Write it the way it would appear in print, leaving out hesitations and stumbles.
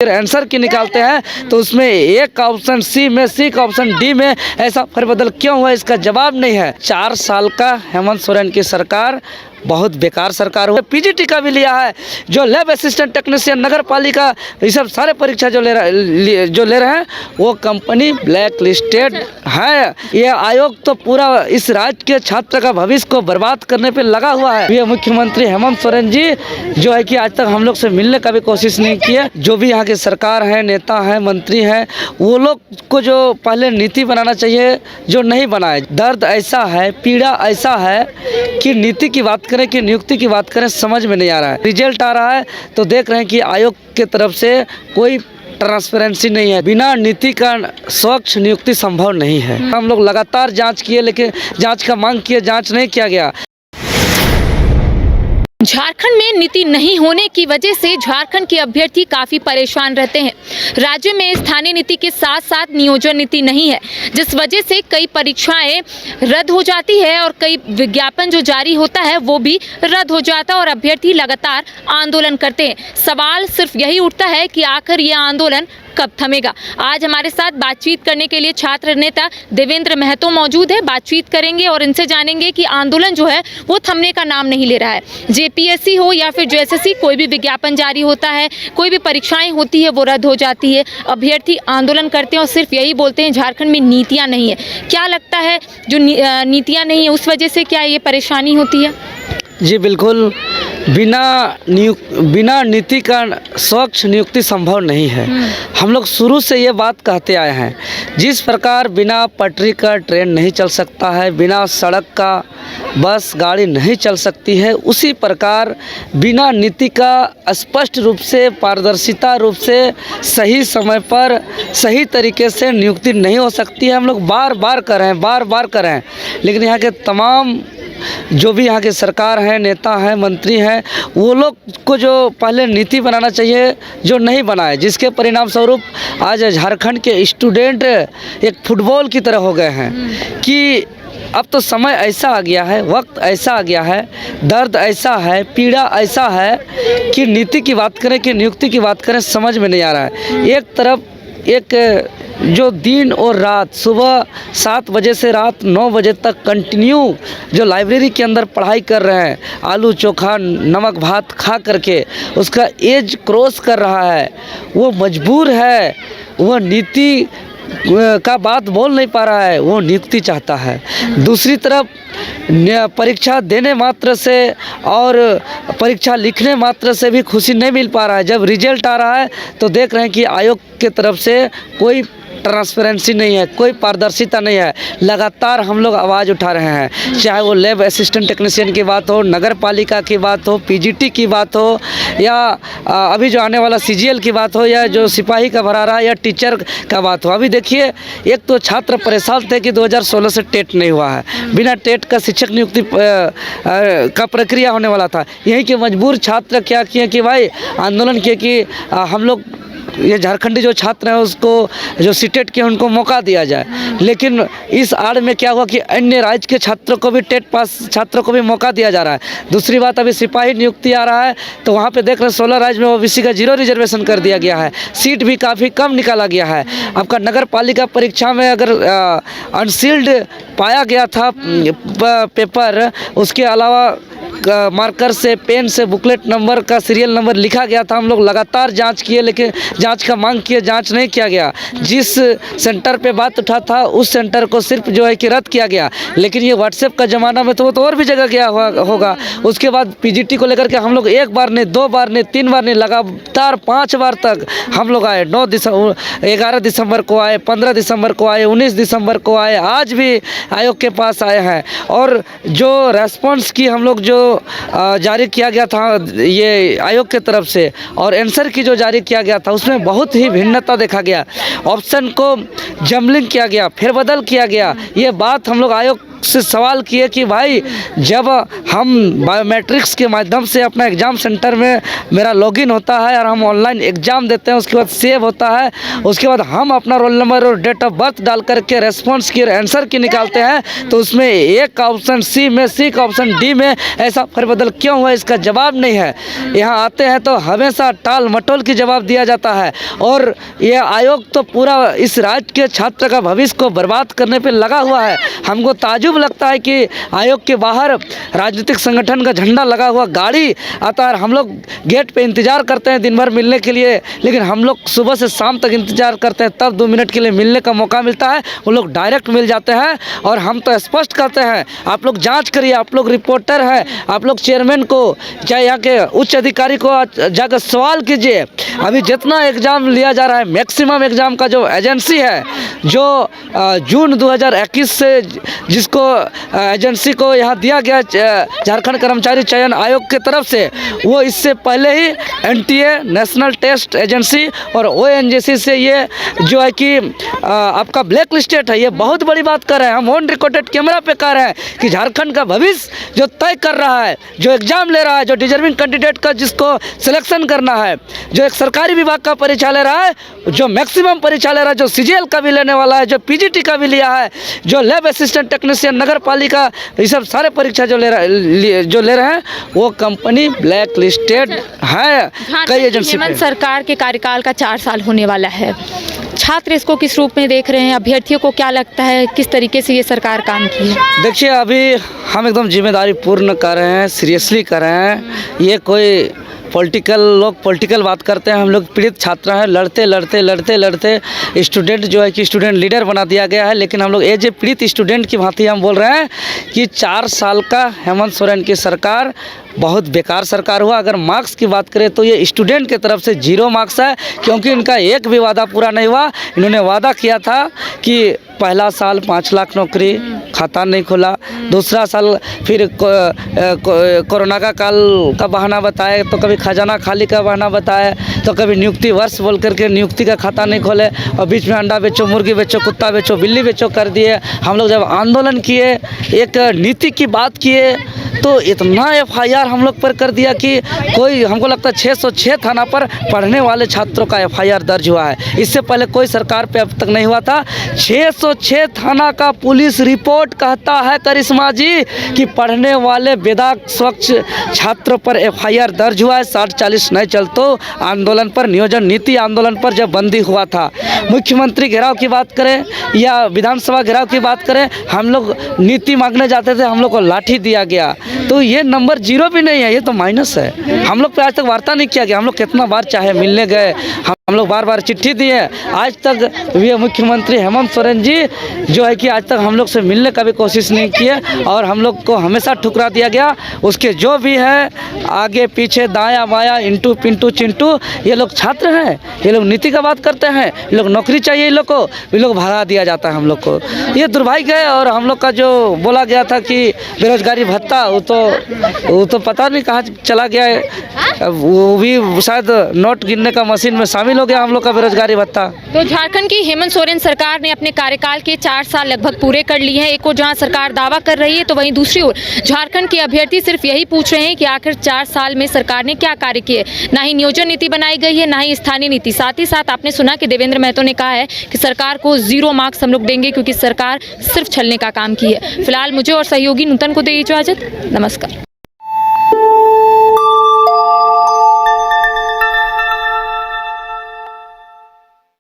Answer की निकालते हैं तो उसमें एक का ऑप्शन सी में, सी का ऑप्शन डी में ऐसा फेरबदल क्यों हुआ, इसका जवाब नहीं है। 4 साल का हेमंत सोरेन की सरकार बहुत बेकार सरकार हुई। पीजीटी का भी लिया है, जो लैब असिस्टेंट टेक्नीशियन नगर पालिका ये सब सारे परीक्षा जो ले रहे हैं वो कंपनी ब्लैक लिस्टेड है। ये आयोग तो पूरा इस राज्य के छात्र का भविष्य को बर्बाद करने पे लगा हुआ है। ये मुख्यमंत्री हेमंत सोरेन जी जो है कि आज तक हम लोग से मिलने का भी कोशिश नहीं किया। जो भी यहाँ की सरकार है, नेता है, मंत्री हैं, वो लोग को जो पहले नीति बनाना चाहिए जो नहीं बनाए। दर्द ऐसा है, पीड़ा ऐसा है कि नीति की बात करें कि नियुक्ति की बात करें समझ में नहीं आ रहा है। रिजल्ट आ रहा है तो देख रहे हैं कि आयोग के तरफ से कोई ट्रांसपेरेंसी नहीं है। बिना नीति का स्वच्छ नियुक्ति संभव नहीं है। हम लोग लगातार जांच किए लेकिन जांच का मांग किए, जांच नहीं किया गया। झारखंड में नीति नहीं होने की वजह से झारखंड के अभ्यर्थी काफ़ी परेशान रहते हैं। राज्य में स्थानीय नीति के साथ साथ नियोजन नीति नहीं है, जिस वजह से कई परीक्षाएं रद्द हो जाती है और कई विज्ञापन जो जारी होता है वो भी रद्द हो जाता है और अभ्यर्थी लगातार आंदोलन करते हैं। सवाल सिर्फ यही उठता है कि आखिर ये आंदोलन कब थमेगा। आज हमारे साथ बातचीत करने के लिए छात्र नेता देवेंद्र महतो मौजूद है। बातचीत करेंगे और इनसे जानेंगे कि आंदोलन जो है वो थमने का नाम नहीं ले रहा है। जेपीएससी हो या फिर जेएसएससी, कोई भी विज्ञापन जारी होता है, कोई भी परीक्षाएं होती है वो रद्द हो जाती है। अभ्यर्थी आंदोलन करते हैं और सिर्फ यही बोलते हैं झारखंड में नीतियाँ नहीं है। क्या लगता है जो नीतियाँ नहीं है उस वजह से क्या ये परेशानी होती है? जी बिल्कुल, बिना नीति का स्वच्छ नियुक्ति संभव नहीं है। हम लोग शुरू से ये बात कहते आए हैं। जिस प्रकार बिना पटरी का ट्रेन नहीं चल सकता है, बिना सड़क का बस गाड़ी नहीं चल सकती है, उसी प्रकार बिना नीति का स्पष्ट रूप से, पारदर्शिता रूप से, सही समय पर सही तरीके से नियुक्ति नहीं हो सकती है। हम लोग बार बार कर रहे हैं लेकिन यहाँ के तमाम जो भी यहाँ के सरकार हैं, नेता हैं, मंत्री हैं, वो लोग को जो पहले नीति बनाना चाहिए जो नहीं बनाए, जिसके परिणाम स्वरूप आज झारखंड के स्टूडेंट एक फुटबॉल की तरह हो गए हैं कि अब तो समय ऐसा आ गया है, वक्त ऐसा आ गया है, दर्द ऐसा है, पीड़ा ऐसा है कि नीति की बात करें कि नियुक्ति की बात करें समझ में नहीं आ रहा है। एक तरफ एक जो दिन और रात, सुबह 7 बजे से रात 9 बजे तक कंटिन्यू जो लाइब्रेरी के अंदर पढ़ाई कर रहे हैं, आलू चोखा नमक भात खा करके उसका एज क्रॉस कर रहा है, वो मजबूर है, वो नीति का बात बोल नहीं पा रहा है, वो नियुक्ति चाहता है। दूसरी तरफ परीक्षा देने मात्र से और परीक्षा लिखने मात्र से भी खुशी नहीं मिल पा रहा है। जब रिजल्ट आ रहा है तो देख रहे हैं कि आयोग के तरफ से कोई ट्रांसपेरेंसी नहीं है, कोई पारदर्शिता नहीं है। लगातार हम लोग आवाज़ उठा रहे हैं, चाहे वो लैब असिस्टेंट टेक्नीशियन की बात हो, नगर पालिका की बात हो, पीजीटी की बात हो, या अभी जो आने वाला सीजीएल की बात हो, या जो सिपाही का भरा रहा, या टीचर का बात हो। अभी देखिए, एक तो छात्र परेशान थे कि 2016 से टेट नहीं हुआ है, बिना टेट का शिक्षक नियुक्ति का प्रक्रिया होने वाला था। यहीं के मजबूर छात्र क्या किए कि भाई आंदोलन किए कि हम लोग ये झारखंडी जो छात्र हैं उसको जो सीटेट के उनको मौका दिया जाए। लेकिन इस आड़ में क्या हुआ कि अन्य राज्य के छात्रों को भी टेट पास छात्रों को भी मौका दिया जा रहा है। दूसरी बात, अभी सिपाही नियुक्ति आ रहा है तो वहाँ पे देख रहे हैं 16 राज्य में ओबीसी का 0 रिजर्वेशन कर दिया गया है, सीट भी काफ़ी कम निकाला गया है। आपका नगर पालिका परीक्षा में अगर अनसील्ड पाया गया था पेपर, उसके अलावा मार्कर से, पेन से बुकलेट नंबर का सीरियल नंबर लिखा गया था। हम लोग लगातार जांच किए लेकिन जांच का मांग किए, जांच नहीं किया गया। जिस सेंटर पे बात उठा था उस सेंटर को सिर्फ जो है कि रद्द किया गया। लेकिन ये व्हाट्सएप का ज़माना में तो वो तो और भी जगह गया होगा। उसके बाद पीजीटी को लेकर के हम लोग 1 बार नहीं, 2 बार नहीं, 3 बार नहीं, लगातार 5 बार तक हम लोग आए। 11 दिसंबर को आए, 15 दिसंबर को आए, 19 दिसंबर को आए, आज भी आयोग के पास आए हैं। और जो रेस्पॉन्स की हम लोग जो जारी किया गया था ये आयोग के तरफ से, और आंसर की जो जारी किया गया था उसमें बहुत ही भिन्नता देखा गया। ऑप्शन को जम्बलिंग किया गया, फेरबदल किया गया। ये बात हम लोग आयोग से सवाल किए कि भाई जब हम बायोमेट्रिक्स के माध्यम से अपना एग्ज़ाम सेंटर में मेरा लॉगिन होता है और हम ऑनलाइन एग्ज़ाम देते हैं, उसके बाद सेव होता है, उसके बाद हम अपना रोल नंबर और डेट ऑफ बर्थ डाल करके रेस्पॉन्स की आंसर की निकालते हैं, तो उसमें एक का ऑप्शन सी में, सी का ऑप्शन डी में ऐसा फेरबदल क्यों हुआ, इसका जवाब नहीं है। यहाँ आते हैं तो हमेशा टाल मटोल की जवाब दिया जाता है और यह आयोग तो पूरा इस राज्य के छात्र का भविष्य को बर्बाद करने पे लगा हुआ है। हमको ताजुब लगता है कि आयोग के बाहर राजनीतिक संगठन का झंडा लगा हुआ गाड़ी आता है, हम लोग गेट पे इंतज़ार करते हैं दिन भर मिलने के लिए, लेकिन हम लोग सुबह से शाम तक इंतज़ार करते हैं, तब 2 मिनट के लिए मिलने का मौका मिलता है, वो लोग डायरेक्ट मिल जाते हैं। और हम तो स्पष्ट कहते हैं, आप लोग जाँच करिए, आप लोग रिपोर्टर हैं, आप लोग चेयरमैन को चाहे यहाँ के उच्च अधिकारी को जाकर सवाल कीजिए। अभी जितना एग्ज़ाम लिया जा रहा है, मैक्सिमम एग्ज़ाम का जो एजेंसी है, जो जून 2021 से जिसको एजेंसी को यहाँ दिया गया झारखंड कर्मचारी चयन आयोग की तरफ से, वो इससे पहले ही NTA नेशनल टेस्ट एजेंसी और ONGC से ये जो है कि आपका ब्लैक लिस्टेड है। ये बहुत बड़ी बात कर रहे हैं, हम ऑन रिकॉर्डेड कैमरा पे कह रहे हैं कि झारखंड का भविष्य जो तय कर रहा है, जो एग्ज़ाम ले रहा है, जो डिजर्विंग कैंडिडेट का जिसको सिलेक्शन करना है, जो एक सरकारी विभाग का परीक्षा ले रहा है, जो मैक्सिमम परीक्षा ले रहा है, जो CGL का भी लेने वाला है, जो PGT का भी लिया है, जो लैब असिस्टेंट टेक्नीशियन नगर पालिका, ये सब सारे परीक्षा जो ले रहे हैं, वो कंपनी ब्लैक लिस्टेड है कई एजेंसी पे। हेमंत सरकार के कार्यकाल का 4 साल होने वाला है, छात्र इसको किस रूप में देख रहे हैं, अभ्यर्थियों को क्या लगता है किस तरीके से ये सरकार काम की है? देखिए, अभी हम एकदम जिम्मेदारी पूर्ण कर रहे हैं, सीरियसली कर रहे हैं। ये कोई लोग पॉलिटिकल बात करते हैं, हम लोग पीड़ित छात्र हैं, लड़ते स्टूडेंट जो है कि स्टूडेंट लीडर बना दिया गया है, लेकिन हम लोग एज ए पीड़ित स्टूडेंट की भांति हम बोल रहे हैं कि 4 साल का हेमंत सोरेन की सरकार बहुत बेकार सरकार हुआ। अगर मार्क्स की बात करें तो ये स्टूडेंट की तरफ से 0 मार्क्स है, क्योंकि इनका एक भी वादा पूरा नहीं हुआ। इन्होंने वादा किया था कि पहला साल 5 लाख नौकरी, खाता नहीं खोला, दूसरा साल फिर कोरोना का काल का बहाना बताए, तो कभी खजाना खाली का बहाना बताए, तो कभी नियुक्ति वर्ष बोल करके नियुक्ति का खाता नहीं खोले, और बीच में अंडा बेचो, मुर्गी बेचो, कुत्ता बेचो, बिल्ली बेचो कर दिए। हम लोग जब आंदोलन किए, एक नीति की बात किए, तो इतना FIR हम लोग पर कर दिया कि कोई, हमको लगता है 606 थाना पर पढ़ने वाले छात्रों का FIR दर्ज हुआ है। इससे पहले कोई सरकार पे अब तक नहीं हुआ था। 606 थाना का पुलिस रिपोर्ट कहता है करिश्मा जी कि पढ़ने वाले बेदाग स्वच्छ छात्र पर FIR दर्ज हुआ है। 60-40 नहीं चलतो आंदोलन पर, नियोजन नीति आंदोलन पर जब बंदी हुआ था, मुख्यमंत्री घेराव की बात करें या विधानसभा घेराव की बात करें, हम लोग नीति मांगने जाते थे, हम लोग को लाठी दिया गया। तो ये नंबर 0 भी नहीं है, ये तो माइनस है। हम लोग पे आज तक वार्ता नहीं किया गया। हम लोग कितना बार चाहे मिलने गए, हम लोग बार चिट्ठी दिए, आज तक ये मुख्यमंत्री हेमंत सोरेन जी जो है कि आज तक हम लोग से मिलने का भी कोशिश नहीं किए, और हम लोग को हमेशा ठुकरा दिया गया। उसके जो भी है, आगे पीछे दाया बाया, इंटू पिंटू चिंटू, ये लोग छात्र हैं, ये लोग नीति का बात करते हैं, ये लोग नौकरी चाहिए, ये लोग को, ये लोग भगा दिया जाता है हम लोग को। ये दुर्भाग्य है। और हम लोग का जो बोला गया था कि बेरोजगारी भत्ता, वो तो पता नहीं कहाँ चला गया है, वो भी शायद नोट गिनने का मशीन में शामिल हो गया हम लोग का बेरोजगारी भत्ता। तो झारखंड की हेमंत सोरेन सरकार ने अपने कार्यकाल के 4 साल लगभग पूरे कर लिए हैं। एक और जहां सरकार दावा कर रही है, तो वहीं दूसरी ओर झारखंड के अभ्यर्थी सिर्फ यही पूछ रहे हैं कि आखिर 4 साल में सरकार ने क्या कार्य किए। ना ही नियोजन नीति बनाई गई है, ना ही स्थानीय नीति। साथ ही साथ आपने सुना कि देवेंद्र महतो ने कहा है कि सरकार को 0 मार्क्स हम लोग देंगे, क्योंकि सरकार सिर्फ छलने का काम की है। फिलहाल मुझे और सहयोगी नूतन को दे इजाजत। नमस्कार।